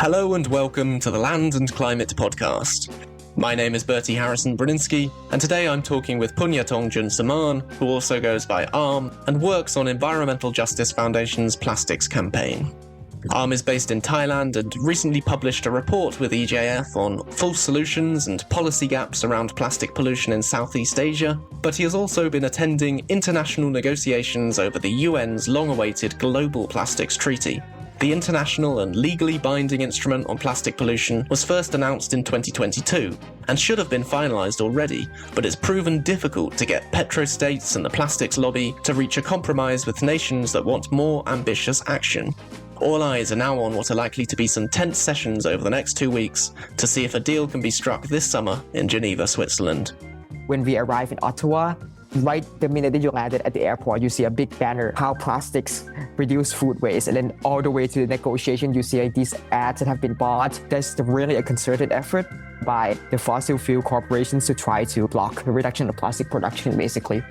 Hello and welcome to the Land and Climate Podcast. My name is Bertie Harrison-Brudzinski, and today I'm talking with Punyathorn Jeungsmarn, who also goes by Arm and works on Environmental Justice Foundation's plastics campaign. Arm is based in Thailand and recently published a report with EJF on false solutions and policy gaps around plastic pollution in Southeast Asia, but he has also been attending international negotiations over the UN's long-awaited Global Plastics Treaty. The international and legally binding instrument on plastic pollution was first announced in 2022 and should have been finalised already, but it's proven difficult to get petrostates and the plastics lobby to reach a compromise with nations that want more ambitious action. All eyes are now on what are likely to be some tense sessions over the next 2 weeks to see if a deal can be struck this summer in Geneva, Switzerland. When we arrive in Ottawa, right the minute that you landed at the airport, you see a big banner, how plastics reduce food waste. And then all the way to the negotiation, you see these ads that have been bought. There's really a concerted effort by the fossil fuel corporations to try to block the reduction of plastic production, basically.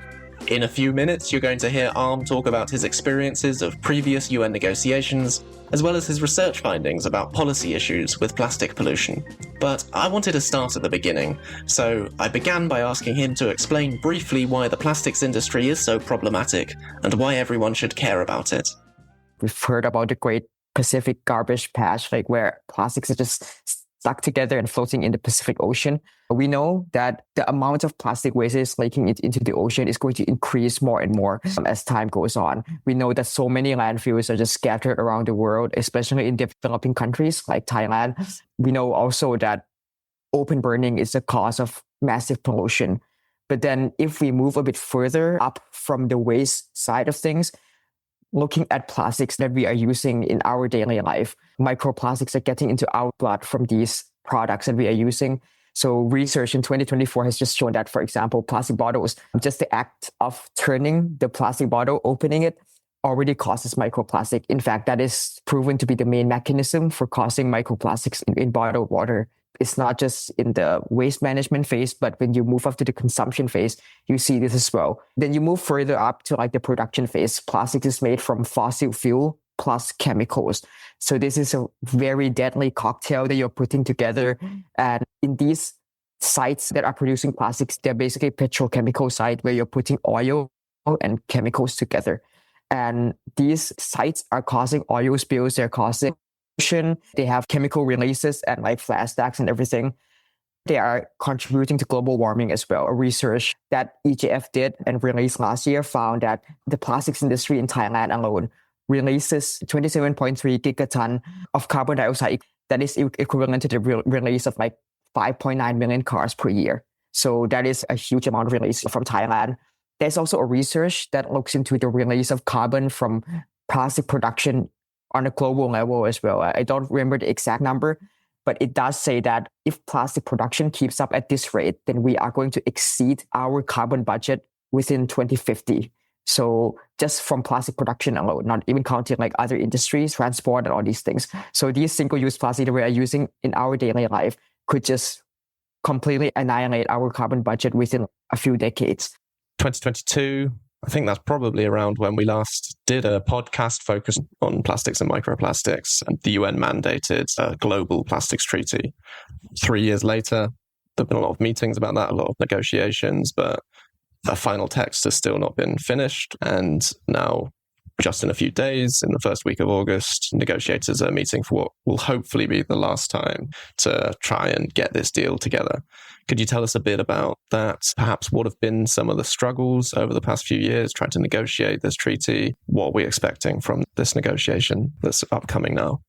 In a few minutes, you're going to hear Arm talk about his experiences of previous UN negotiations, as well as his research findings about policy issues with plastic pollution. But I wanted to start at the beginning, so I began by asking him to explain briefly why the plastics industry is so problematic and why everyone should care about it. We've heard about the Great Pacific Garbage Patch, where plastics are just stuck together and floating in the Pacific Ocean. We know that the amount of plastic waste is leaking into the ocean is going to increase more and more as time goes on. We know that so many landfills are just scattered around the world, especially in developing countries like Thailand. We know also that open burning is the cause of massive pollution. But then if we move a bit further up from the waste side of things, looking at plastics that we are using in our daily life, microplastics are getting into our blood from these products that we are using. So research in 2024 has just shown that, for example, plastic bottles, just the act of turning the plastic bottle, opening it, already causes microplastic. In fact, that is proven to be the main mechanism for causing microplastics in bottled water. It's not just in the waste management phase, but when you move up to the consumption phase, you see this as well. Then you move further up to the production phase. Plastic is made from fossil fuel plus chemicals. So this is a very deadly cocktail that you're putting together. And in these sites that are producing plastics, they're basically petrochemical sites where you're putting oil and chemicals together. And these sites are causing oil spills, they're causing pollution, they have chemical releases and flash stacks and everything. They are contributing to global warming as well. A research that EJF did and released last year found that the plastics industry in Thailand alone releases 27.3 gigaton of carbon dioxide. That is equivalent to the release of 5.9 million cars per year. So that is a huge amount of release from Thailand. There's also a research that looks into the release of carbon from plastic production on a global level as well. I don't remember the exact number, but it does say that if plastic production keeps up at this rate, then we are going to exceed our carbon budget within 2050. So just from plastic production alone, not even counting other industries, transport and all these things. So these single-use plastic that we are using in our daily life could just completely annihilate our carbon budget within a few decades. 2022, I think that's probably around when we last did a podcast focused on plastics and microplastics, and the UN mandated a global plastics treaty. 3 years later, there have been a lot of meetings about that, a lot of negotiations, but a final text has still not been finished. And now, just in a few days, in the first week of August, negotiators are meeting for what will hopefully be the last time to try and get this deal together. Could you tell us a bit about that? Perhaps what have been some of the struggles over the past few years trying to negotiate this treaty? What are we expecting from this negotiation that's upcoming now?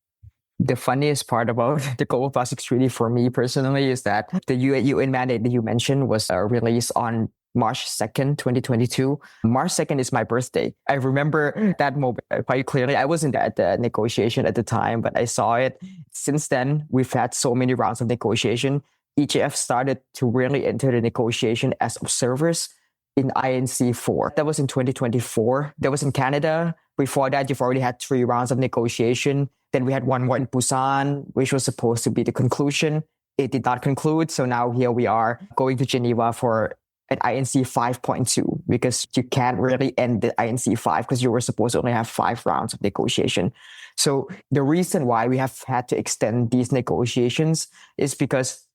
The funniest part about the Global Plastics Treaty for me personally is that the UN mandate that you mentioned was released on March 2nd, 2022. March 2nd is my birthday. I remember that moment quite clearly. I wasn't at the negotiation at the time, but I saw it. Since then, we've had so many rounds of negotiation. EJF started to really enter the negotiation as observers in INC4. That was in 2024. That was in Canada. Before that, you've already had 3 rounds of negotiation. Then we had one more in Busan, which was supposed to be the conclusion. It did not conclude. So now here we are going to Geneva for at INC 5.2 because you can't really end the INC 5 because you were supposed to only have 5 rounds of negotiation. So the reason why we have had to extend these negotiations is because,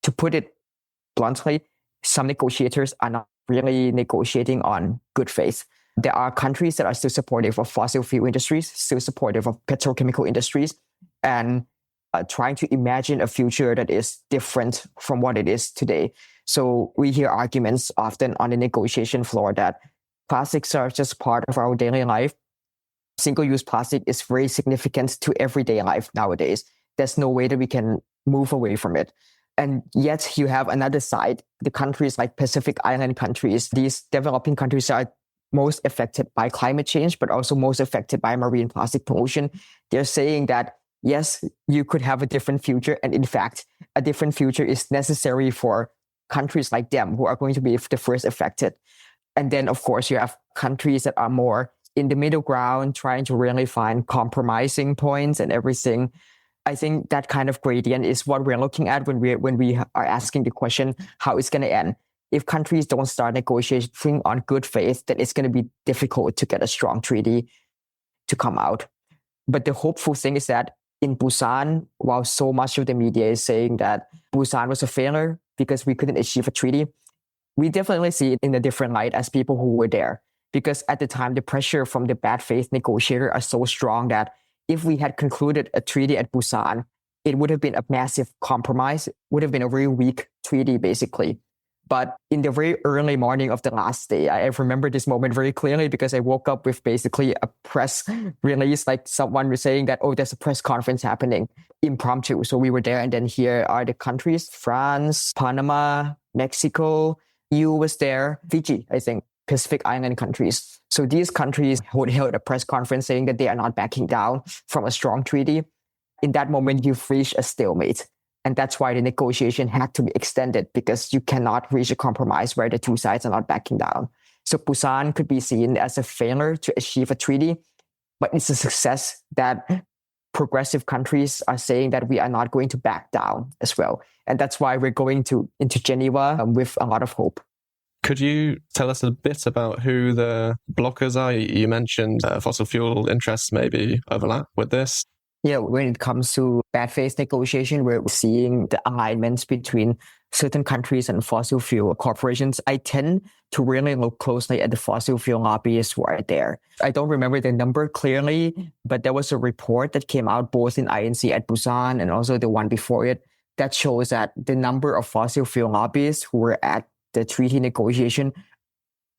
to put it bluntly, some negotiators are not really negotiating on good faith. There are countries that are still supportive of fossil fuel industries, still supportive of petrochemical industries, and trying to imagine a future that is different from what it is today. So we hear arguments often on the negotiation floor that plastics are just part of our daily life. Single-use plastic is very significant to everyday life nowadays. There's no way that we can move away from it. And yet you have another side, the countries like Pacific Island countries. These developing countries are most affected by climate change, but also most affected by marine plastic pollution. They're saying that, yes, you could have a different future. And in fact, a different future is necessary for countries like them who are going to be the first affected. And then, of course, you have countries that are more in the middle ground, trying to really find compromising points and everything. I think that kind of gradient is what we're looking at when we are asking the question, how it's going to end. If countries don't start negotiating on good faith, then it's going to be difficult to get a strong treaty to come out. But the hopeful thing is that in Busan, while so much of the media is saying that Busan was a failure because we couldn't achieve a treaty, we definitely see it in a different light as people who were there. Because at the time, the pressure from the bad faith negotiator are so strong that if we had concluded a treaty at Busan, it would have been a massive compromise, would have been a very weak treaty, basically. But in the very early morning of the last day, I remember this moment very clearly because I woke up with basically a press release, like someone was saying that, oh, there's a press conference happening, impromptu. So we were there, and then here are the countries: France, Panama, Mexico, EU was there, Fiji, I think, Pacific Island countries. So these countries held a press conference saying that they are not backing down from a strong treaty. In that moment, you've reached a stalemate. And that's why the negotiation had to be extended, because you cannot reach a compromise where the two sides are not backing down. So Busan could be seen as a failure to achieve a treaty, but it's a success that progressive countries are saying that we are not going to back down as well. And that's why we're going into Geneva with a lot of hope. Could you tell us a bit about who the blockers are? You mentioned fossil fuel interests maybe overlap with this. Yeah, when it comes to bad faith negotiation, we're seeing the alignments between certain countries and fossil fuel corporations. I tend to really look closely at the fossil fuel lobbyists who are there. I don't remember the number clearly, but there was a report that came out both in INC at Busan and also the one before it that shows that the number of fossil fuel lobbyists who were at the treaty negotiation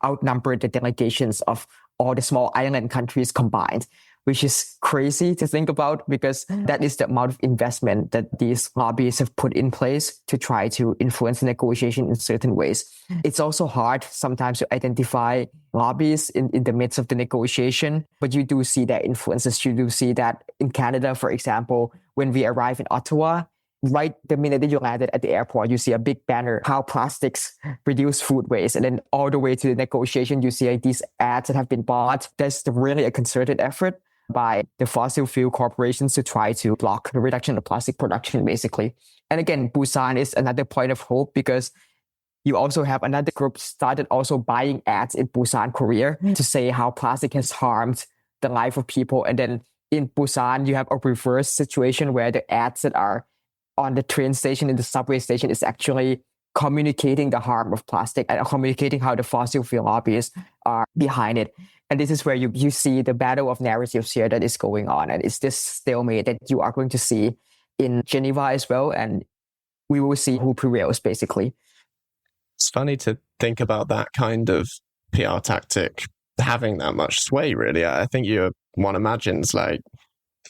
outnumbered the delegations of all the small island countries combined, which is crazy to think about because that is the amount of investment that these lobbyists have put in place to try to influence the negotiation in certain ways. It's also hard sometimes to identify lobbyists in the midst of the negotiation, but you do see their influences. You do see that in Canada, for example, when we arrive in Ottawa, right the minute that you landed at the airport, you see a big banner, how plastics reduce food waste. And then all the way to the negotiation, you see these ads that have been bought. There's really a concerted effort by the fossil fuel corporations to try to block the reduction of plastic production, basically. And again, Busan is another point of hope because you also have another group started also buying ads in Busan, Korea to say how plastic has harmed the life of people. And then in Busan, you have a reverse situation where the ads that are on the train station, in the subway station, is actually communicating the harm of plastic and communicating how the fossil fuel lobbyists are behind it. And this is where you see the battle of narratives here that is going on. And it's this stalemate that you are going to see in Geneva as well. And we will see who prevails, basically. It's funny to think about that kind of PR tactic having that much sway, really. I think one imagines like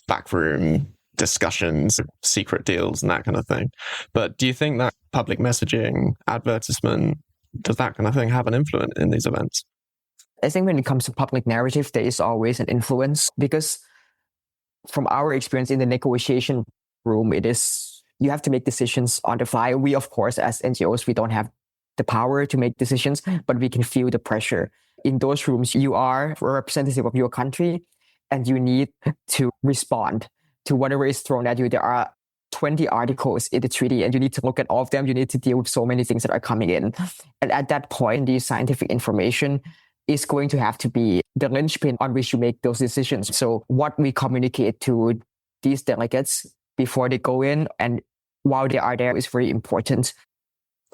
backroom discussions, secret deals and that kind of thing. But do you think that public messaging, advertisement, does that kind of thing have an influence in these events? I think when it comes to public narrative, there is always an influence because from our experience in the negotiation room, you have to make decisions on the fly. We, of course, as NGOs, we don't have the power to make decisions, but we can feel the pressure. In those rooms, you are a representative of your country and you need to respond to whatever is thrown at you. There are 20 articles in the treaty and you need to look at all of them. You need to deal with so many things that are coming in. And at that point, the scientific information is going to have to be the linchpin on which you make those decisions. So what we communicate to these delegates before they go in and while they are there is very important.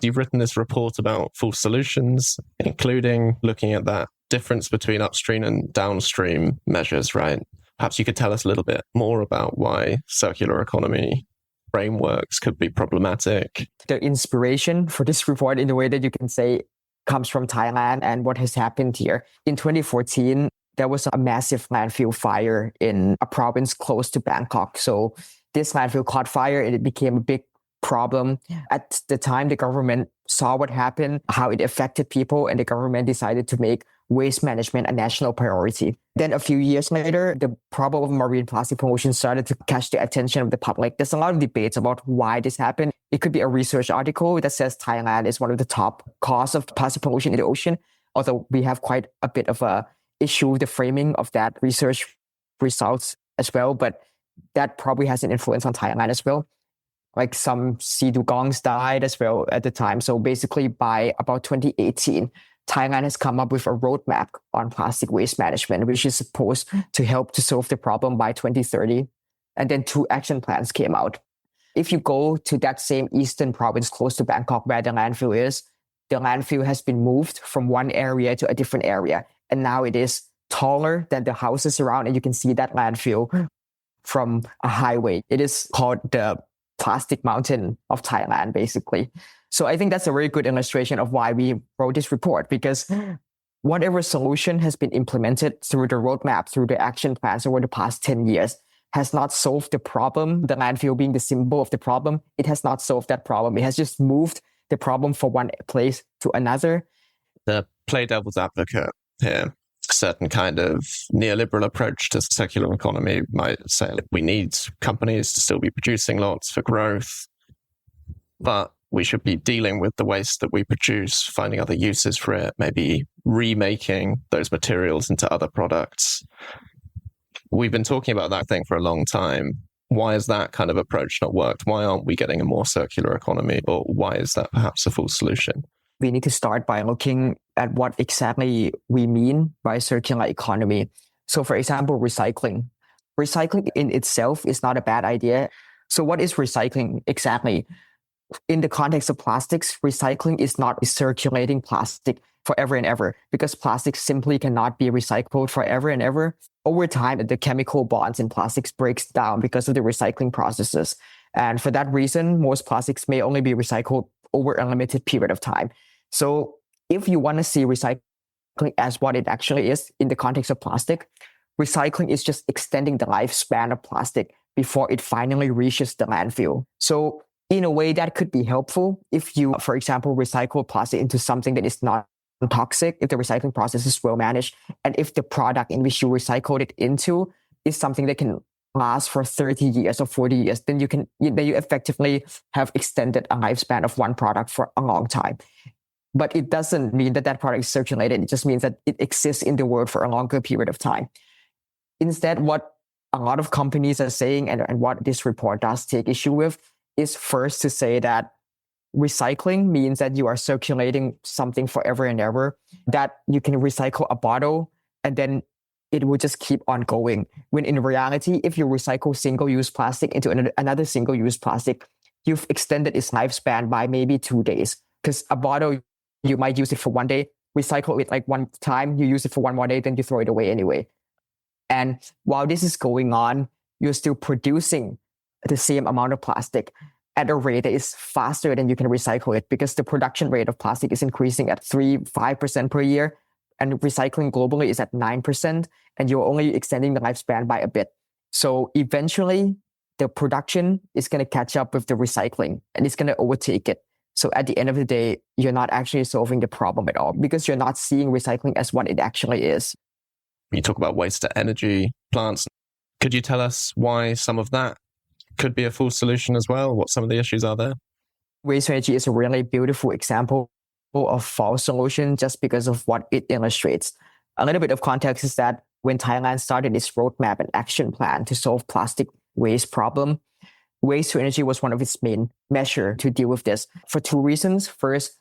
You've written this report about full solutions, including looking at that difference between upstream and downstream measures, right? Perhaps you could tell us a little bit more about why circular economy frameworks could be problematic. The inspiration for this report, in the way that you can say, comes from Thailand and what has happened here. In 2014, there was a massive landfill fire in a province close to Bangkok. So this landfill caught fire and it became a big problem. At the time, the government saw what happened, how it affected people, and the government decided to make waste management a national priority. Then a few years later, the problem of marine plastic pollution started to catch the attention of the public. There's a lot of debates about why this happened. It could be a research article that says Thailand is one of the top causes of plastic pollution in the ocean, although we have quite a bit of a issue with the framing of that research results as well, but that probably has an influence on Thailand as well. Like some sea dugongs died as well at the time. So basically by about 2018, Thailand has come up with a roadmap on plastic waste management, which is supposed to help to solve the problem by 2030. And then 2 action plans came out. If you go to that same eastern province close to Bangkok where the landfill is, the landfill has been moved from one area to a different area. And now it is taller than the houses around. And you can see that landfill from a highway. It is called the Plastic Mountain of Thailand, basically. So I think that's a very good illustration of why we wrote this report, because whatever solution has been implemented through the roadmap, through the action plans over the past 10 years has not solved the problem. The landfill being the symbol of the problem, it has not solved that problem. It has just moved the problem from one place to another. To play devil's advocate here, a certain kind of neoliberal approach to circular economy might say we need companies to still be producing lots for growth, but we should be dealing with the waste that we produce, finding other uses for it, maybe remaking those materials into other products. We've been talking about that thing for a long time. Why has that kind of approach not worked? Why aren't we getting a more circular economy? Or why is that perhaps a full solution? We need to start by looking at what exactly we mean by circular economy. So for example, recycling. Recycling in itself is not a bad idea. So what is recycling exactly? In the context of plastics, recycling is not circulating plastic forever and ever, because plastic simply cannot be recycled forever and ever. Over time, the chemical bonds in plastics breaks down because of the recycling processes. And for that reason, most plastics may only be recycled over a limited period of time. So if you want to see recycling as what it actually is in the context of plastic, recycling is just extending the lifespan of plastic before it finally reaches the landfill. So in a way, that could be helpful if you, for example, recycle plastic into something that is not toxic, if the recycling process is well managed, and if the product in which you recycled it into is something that can last for 30 years or 40 years, then you effectively have extended a lifespan of one product for a long time. But it doesn't mean that that product is circulated. It just means that it exists in the world for a longer period of time. Instead, what a lot of companies are saying, and what this report does take issue with, is first to say that recycling means that you are circulating something forever and ever, that you can recycle a bottle and then it will just keep on going. When in reality, if you recycle single-use plastic into another single-use plastic, you've extended its lifespan by maybe 2 days. Because a bottle, you might use it for 1 day, recycle it like one time, you use it for 1 more day, then you throw it away anyway. And while this is going on, you're still producing the same amount of plastic at a rate that is faster than you can recycle it, because the production rate of plastic is increasing at 5% per year, and recycling globally is at 9%, and you're only extending the lifespan by a bit. So eventually, the production is going to catch up with the recycling, and it's going to overtake it. So at the end of the day, you're not actually solving the problem at all, because you're not seeing recycling as what it actually is. You talk about waste to energy plants. Could you tell us why some of that could be a full solution as well? What some of the issues are there? Waste to energy is a really beautiful example of false solution just because of what it illustrates. A little bit of context is that when Thailand started its roadmap and action plan to solve plastic waste problem, waste to energy was one of its main measures to deal with this for two reasons. First,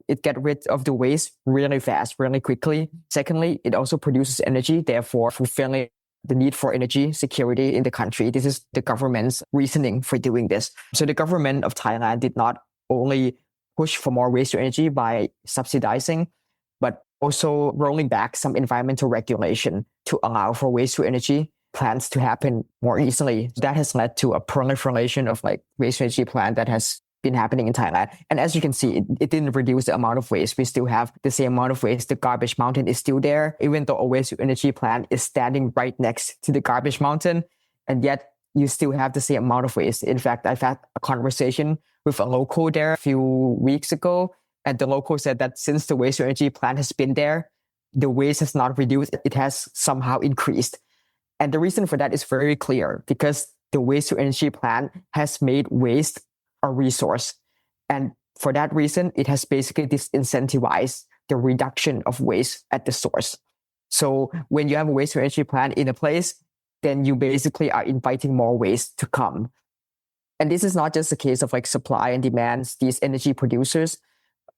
it gets rid of the waste really fast, really quickly. Secondly, it also produces energy, therefore fulfilling the need for energy security in the country. This is the government's reasoning for doing this. So the government of Thailand did not only push for more waste to energy by subsidizing, but also rolling back some environmental regulation to allow for waste to energy plants to happen more easily. That has led to a proliferation of like waste to energy plant that has been happening in Thailand. And as you can see, it didn't reduce the amount of waste. We still have the same amount of waste. The garbage mountain is still there, even though a waste to energy plant is standing right next to the garbage mountain. And yet you still have the same amount of waste. In fact, I've had a conversation with a local there a few weeks ago. And the local said that since the waste to energy plant has been there, the waste has not reduced. It has somehow increased. And the reason for that is very clear because the waste to energy plant has made waste a resource. And for that reason, it has basically disincentivized the reduction of waste at the source. So when you have a waste to energy plant in a place, then you basically are inviting more waste to come. And this is not just a case of like supply and demands. These energy producers,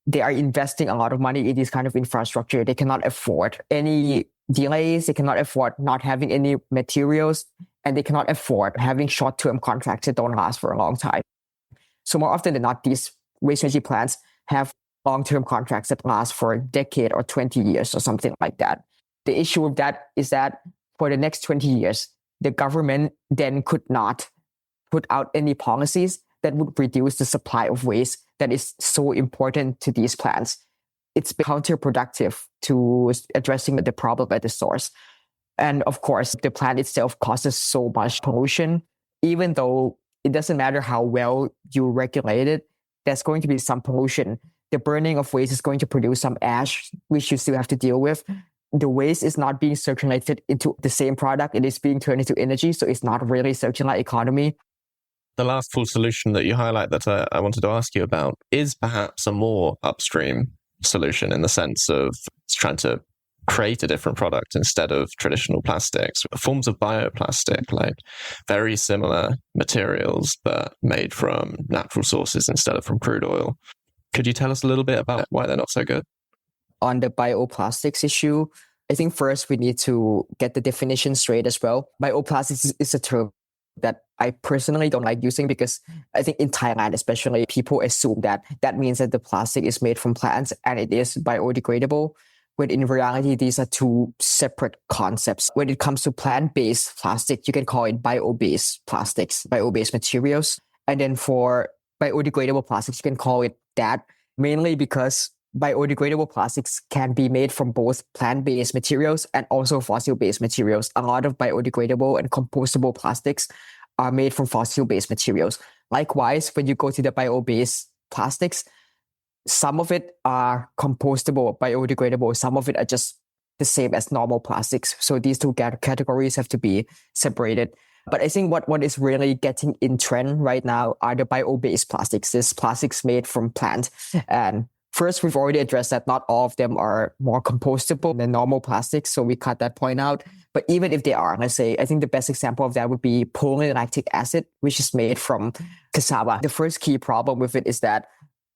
they are investing a lot of money in this kind of infrastructure. They cannot afford any delays. They cannot afford not having any materials, and they cannot afford having short-term contracts that don't last for a long time. So more often than not, these waste energy plants have long-term contracts that last for a decade or 20 years or something like that. The issue with that is that for the next 20 years, the government then could not put out any policies that would reduce the supply of waste that is so important to these plants. It's counterproductive to addressing the problem at the source. And of course, the plant itself causes so much pollution, even though it doesn't matter how well you regulate it, there's going to be some pollution. The burning of waste is going to produce some ash, which you still have to deal with. The waste is not being circulated into the same product. It is being turned into energy. So it's not really circular economy. The last full solution that you highlight that I wanted to ask you about is perhaps a more upstream solution in the sense of trying to create a different product instead of traditional plastics, forms of bioplastic, like very similar materials, but made from natural sources instead of from crude oil. Could you tell us a little bit about why they're not so good? On the bioplastics issue, I think first we need to get the definition straight as well. Bioplastics is a term that I personally don't like using because I think in Thailand, especially, people assume that that means that the plastic is made from plants and it is biodegradable. When in reality, these are two separate concepts. When it comes to plant-based plastic, you can call it bio-based plastics, bio-based materials. And then for biodegradable plastics, you can call it that, mainly because biodegradable plastics can be made from both plant-based materials and also fossil-based materials. A lot of biodegradable and compostable plastics are made from fossil-based materials. Likewise, when you go to the bio-based plastics, some of it are compostable, biodegradable. Some of it are just the same as normal plastics. So these two categories have to be separated. But I think what is really getting in trend right now are the bio-based plastics. This plastics made from plant. And first, we've already addressed that not all of them are more compostable than normal plastics. So we cut that point out. But even if they are, let's say, I think the best example of that would be polylactic acid, which is made from cassava. The first key problem with it is that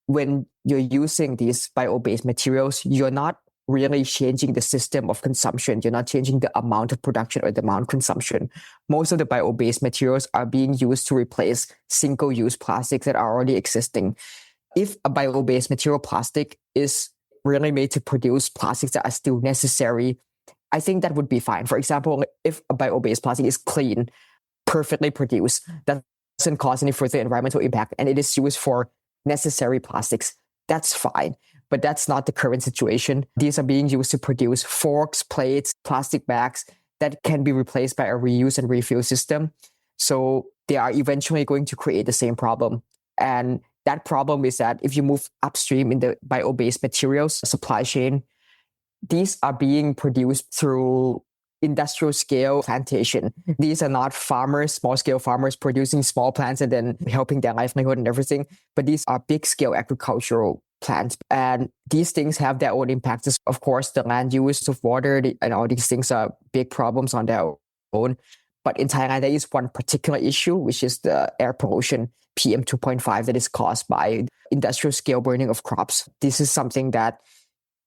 when you're using these bio-based materials, you're not really changing the system of consumption. You're not changing the amount of production or the amount of consumption. Most of the bio-based materials are being used to replace single-use plastics that are already existing. If a bio-based material plastic is really made to produce plastics that are still necessary, I think that would be fine. For example, if a bio-based plastic is clean, perfectly produced, that doesn't cause any further environmental impact, and it is used for necessary plastics, that's fine. But that's not the current situation. These are being used to produce forks, plates, plastic bags that can be replaced by a reuse and refill system. So they are eventually going to create the same problem. And that problem is that if you move upstream in the bio-based materials supply chain, these are being produced through industrial scale plantation. These are not farmers, small scale farmers producing small plants and then helping their livelihood and everything, but these are big scale agricultural plants. And these things have their own impacts. Of course, the land use of water and all these things are big problems on their own. But in Thailand, there is one particular issue, which is the air pollution, PM 2.5, that is caused by industrial scale burning of crops. This is something that,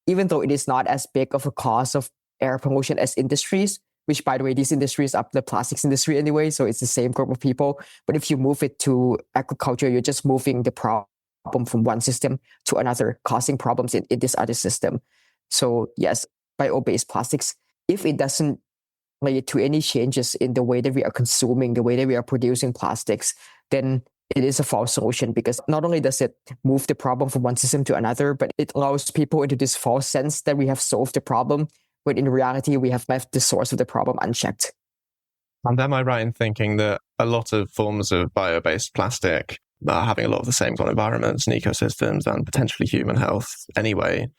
even though it is not as big of a cause of air pollution as industries, which, by the way, these industries are the plastics industry anyway, so it's the same group of people. But if you move it to agriculture, you're just moving the problem from one system to another, causing problems in this other system. So yes, bio-based plastics, if it doesn't lead to any changes in the way that we are consuming, the way that we are producing plastics, then it is a false solution, because not only does it move the problem from one system to another, but it allows people into this false sense that we have solved the problem, when in reality we have left the source of the problem unchecked. And am I right in thinking that a lot of forms of bio-based plastic are having a lot of the same kind of environments and ecosystems and potentially human health anyway?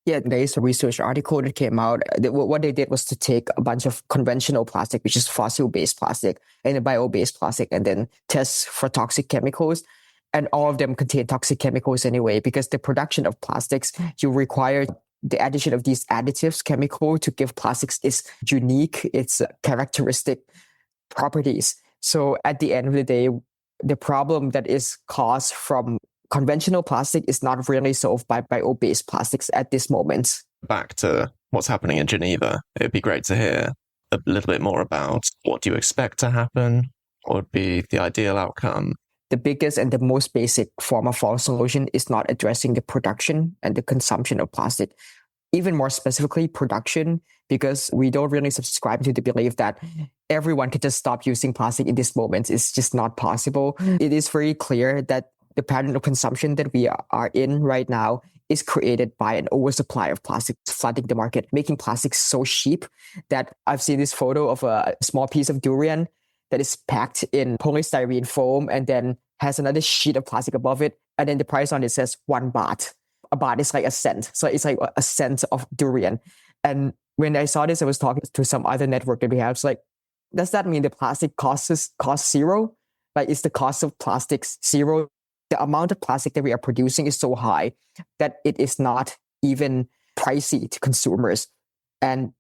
Yeah, there is a research article that came out. What they did was to take a bunch of conventional plastic, which is fossil-based plastic, and a bio-based plastic, and then test for toxic chemicals. And all of them contain toxic chemicals anyway, because the production of plastics, you require the addition of these additives, chemical, to give plastics its unique, its characteristic properties. So at the end of the day, the problem that is caused from conventional plastic is not really solved by bio-based plastics at this moment. Back to what's happening in Geneva, it'd be great to hear a little bit more about what do you expect to happen, what would be the ideal outcome. The biggest and the most basic form of false solution is not addressing the production and the consumption of plastic. Even more specifically, production, because we don't really subscribe to the belief that everyone can just stop using plastic in this moment. It's just not possible. It is very clear that the pattern of consumption that we are in right now is created by an oversupply of plastic flooding the market, making plastic so cheap that I've seen this photo of a small piece of durian that is packed in polystyrene foam and then has another sheet of plastic above it. And then the price on it says 1 baht. A baht is like a cent. So it's like a cent of durian. And when I saw this, I was talking to some other network that we have. It's like, does that mean the plastic costs zero? Like, is the cost of plastics zero? The amount of plastic that we are producing is so high that it is not even pricey to consumers. And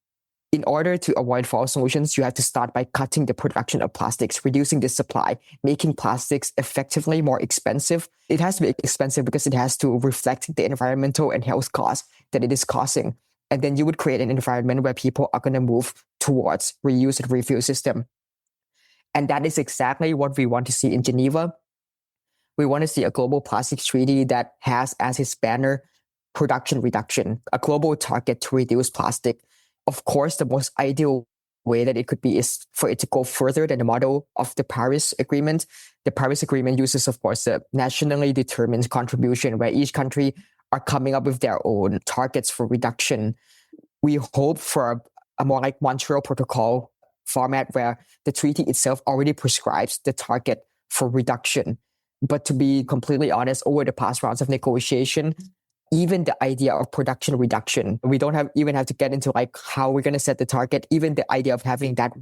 in order to avoid false solutions, you have to start by cutting the production of plastics, reducing the supply, making plastics effectively more expensive. It has to be expensive because it has to reflect the environmental and health costs that it is causing. And then you would create an environment where people are going to move towards reuse and refill system. And that is exactly what we want to see in Geneva. We want to see a global plastics treaty that has as its banner production reduction, a global target to reduce plastic. Of course, the most ideal way that it could be is for it to go further than the model of the Paris Agreement. The Paris Agreement uses, of course, a nationally determined contribution where each country are coming up with their own targets for reduction. We hope for a more like Montreal Protocol format where the treaty itself already prescribes the target for reduction. But to be completely honest, over the past rounds of negotiation, even the idea of production reduction, we don't even have to get into like how we're going to set the target. Even the idea of having that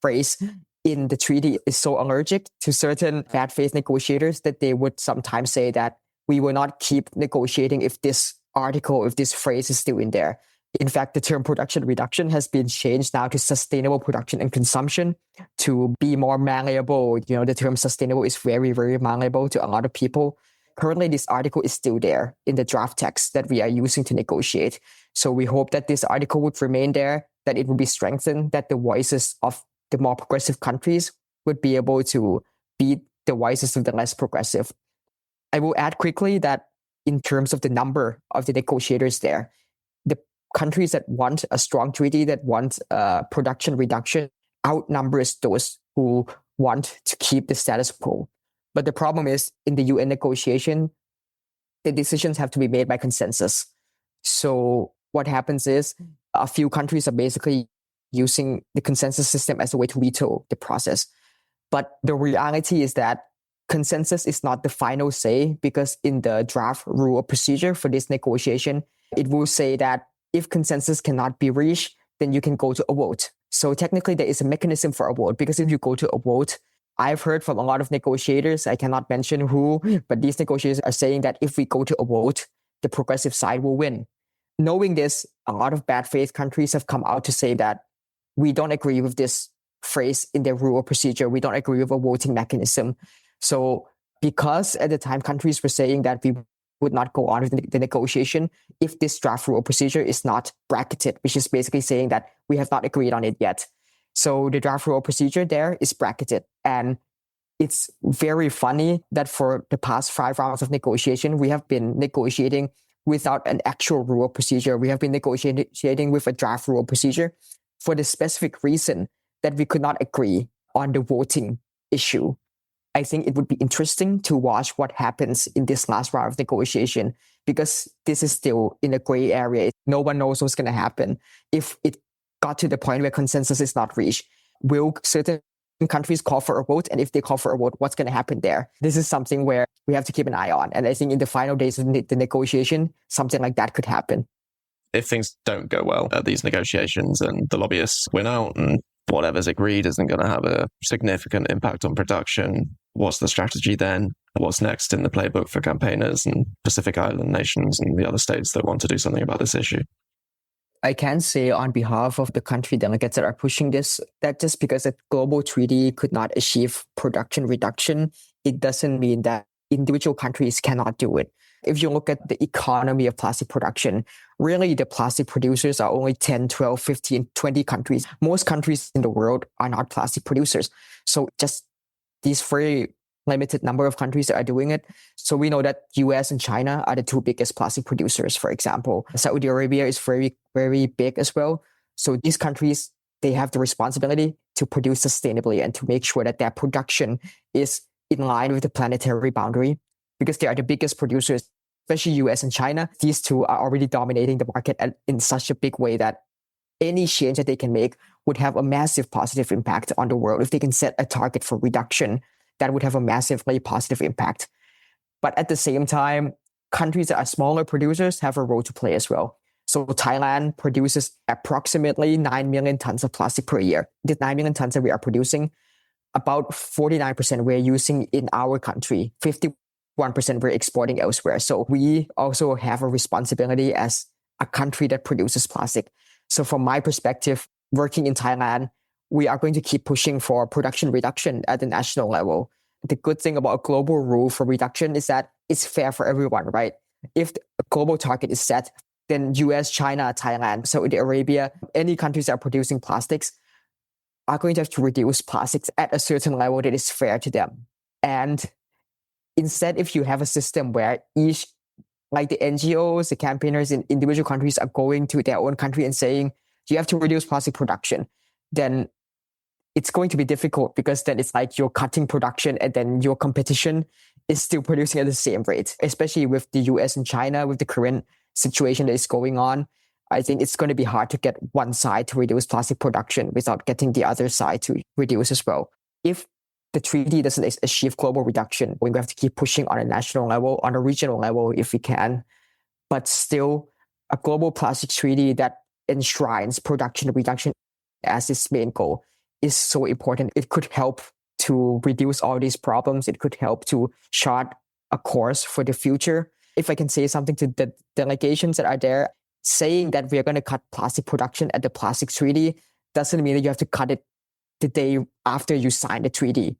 phrase in the treaty is so allergic to certain bad faith negotiators that they would sometimes say that we will not keep negotiating if this article, if this phrase is still in there. In fact, the term production reduction has been changed now to sustainable production and consumption to be more malleable. You know, the term sustainable is very, very malleable to a lot of people. Currently, this article is still there in the draft text that we are using to negotiate. So we hope that this article would remain there, that it would be strengthened, that the voices of the more progressive countries would be able to beat the voices of the less progressive. I will add quickly that in terms of the number of the negotiators there, the countries that want a strong treaty, that want production reduction, outnumbers those who want to keep the status quo. But the problem is, in the UN negotiation, the decisions have to be made by consensus. So what happens is a few countries are basically using the consensus system as a way to veto the process. But the reality is that consensus is not the final say, because in the draft rule of procedure for this negotiation, it will say that if consensus cannot be reached, then you can go to a vote. So technically there is a mechanism for a vote, because if you go to a vote, I've heard from a lot of negotiators, I cannot mention who, but these negotiators are saying that if we go to a vote, the progressive side will win. Knowing this, a lot of bad faith countries have come out to say that we don't agree with this phrase in their rule of procedure. We don't agree with a voting mechanism. So because at the time countries were saying that we would not go on with the negotiation if this draft rule of procedure is not bracketed, which is basically saying that we have not agreed on it yet. So the draft rule of procedure there is bracketed. And it's very funny that for the past 5 rounds of negotiation, we have been negotiating without an actual rule of procedure. We have been negotiating with a draft rule of procedure for the specific reason that we could not agree on the voting issue. I think it would be interesting to watch what happens in this last round of negotiation, because this is still in a gray area. No one knows what's going to happen. If it got to the point where consensus is not reached, will certain countries call for a vote? And if they call for a vote, what's going to happen there? This is something where we have to keep an eye on. And I think in the final days of the negotiation, something like that could happen. If things don't go well at these negotiations and the lobbyists win out and whatever's agreed isn't going to have a significant impact on production, what's the strategy then? What's next in the playbook for campaigners and Pacific Island nations and the other states that want to do something about this issue? I can say on behalf of the country delegates that are pushing this, that just because a global treaty could not achieve production reduction, it doesn't mean that individual countries cannot do it. If you look at the economy of plastic production, really the plastic producers are only 10, 12, 15, 20 countries. Most countries in the world are not plastic producers. So just these very limited number of countries that are doing it. So we know that US and China are the 2 biggest plastic producers, for example. Saudi Arabia is very, very big as well. So these countries, they have the responsibility to produce sustainably and to make sure that their production is in line with the planetary boundary, because they are the biggest producers, especially US and China. These two are already dominating the market in such a big way that any change that they can make would have a massive positive impact on the world. If they can set a target for reduction, that would have a massively positive impact. But at the same time, countries that are smaller producers have a role to play as well. So Thailand produces approximately 9 million tons of plastic per year. The 9 million tons that we are producing, about 49% we're using in our country, 51% we're exporting elsewhere. So we also have a responsibility as a country that produces plastic. So from my perspective, working in Thailand, we are going to keep pushing for production reduction at the national level. The good thing about a global rule for reduction is that it's fair for everyone, right? If a global target is set, then US, China, Thailand, Saudi Arabia, any countries that are producing plastics are going to have to reduce plastics at a certain level that is fair to them. And instead, if you have a system where each, like the NGOs, the campaigners in individual countries are going to their own country and saying, you have to reduce plastic production, then it's going to be difficult, because then it's like you're cutting production and then your competition is still producing at the same rate, especially with the US and China, with the current situation that is going on. I think it's going to be hard to get one side to reduce plastic production without getting the other side to reduce as well. If the treaty doesn't achieve global reduction, we're going to have to keep pushing on a national level, on a regional level if we can. But still, a global plastic treaty that enshrines production reduction as its main goal is so important. It could help to reduce all these problems. It could help to chart a course for the future. If I can say something to the delegations that are there, saying that we're going to cut plastic production at the plastic treaty doesn't mean that you have to cut it the day after you sign the treaty.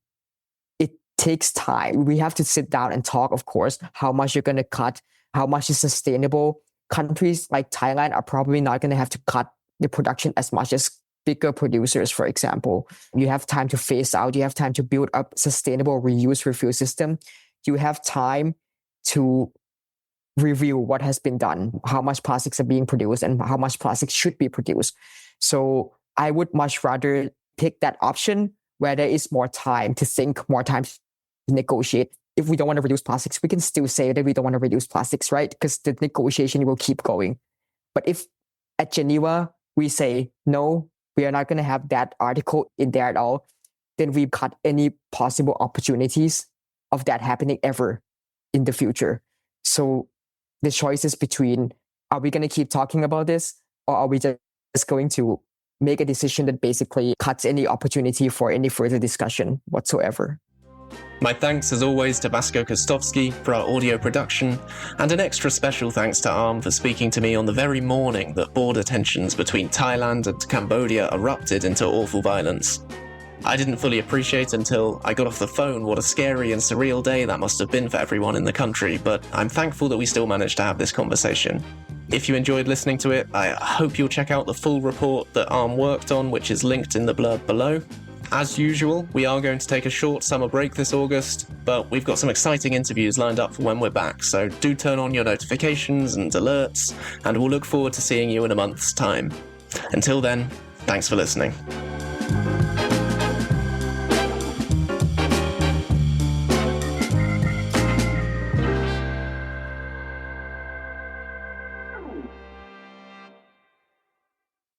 It takes time. We have to sit down and talk, of course, how much you're going to cut, how much is sustainable. Countries like Thailand are probably not going to have to cut the production as much as bigger producers, for example. You have time to phase out. You have time to build up sustainable reuse refill system. You have time to review what has been done, how much plastics are being produced and how much plastics should be produced. So I would much rather pick that option where there is more time to think, more time to negotiate. If we don't want to reduce plastics, we can still say that we don't want to reduce plastics, right? Because the negotiation will keep going. But if at Geneva, we say, no, we are not going to have that article in there at all, then we cut any possible opportunities of that happening ever in the future. So the choice is between, are we going to keep talking about this, or are we just going to make a decision that basically cuts any opportunity for any further discussion whatsoever? My thanks as always to Vasko Kostovsky for our audio production, and an extra special thanks to Arm for speaking to me on the very morning that border tensions between Thailand and Cambodia erupted into awful violence. I didn't fully appreciate until I got off the phone what a scary and surreal day that must have been for everyone in the country, but I'm thankful that we still managed to have this conversation. If you enjoyed listening to it, I hope you'll check out the full report that ARM worked on, which is linked in the blurb below. As usual, we are going to take a short summer break this August, but we've got some exciting interviews lined up for when we're back, so do turn on your notifications and alerts, and we'll look forward to seeing you in a month's time. Until then, thanks for listening.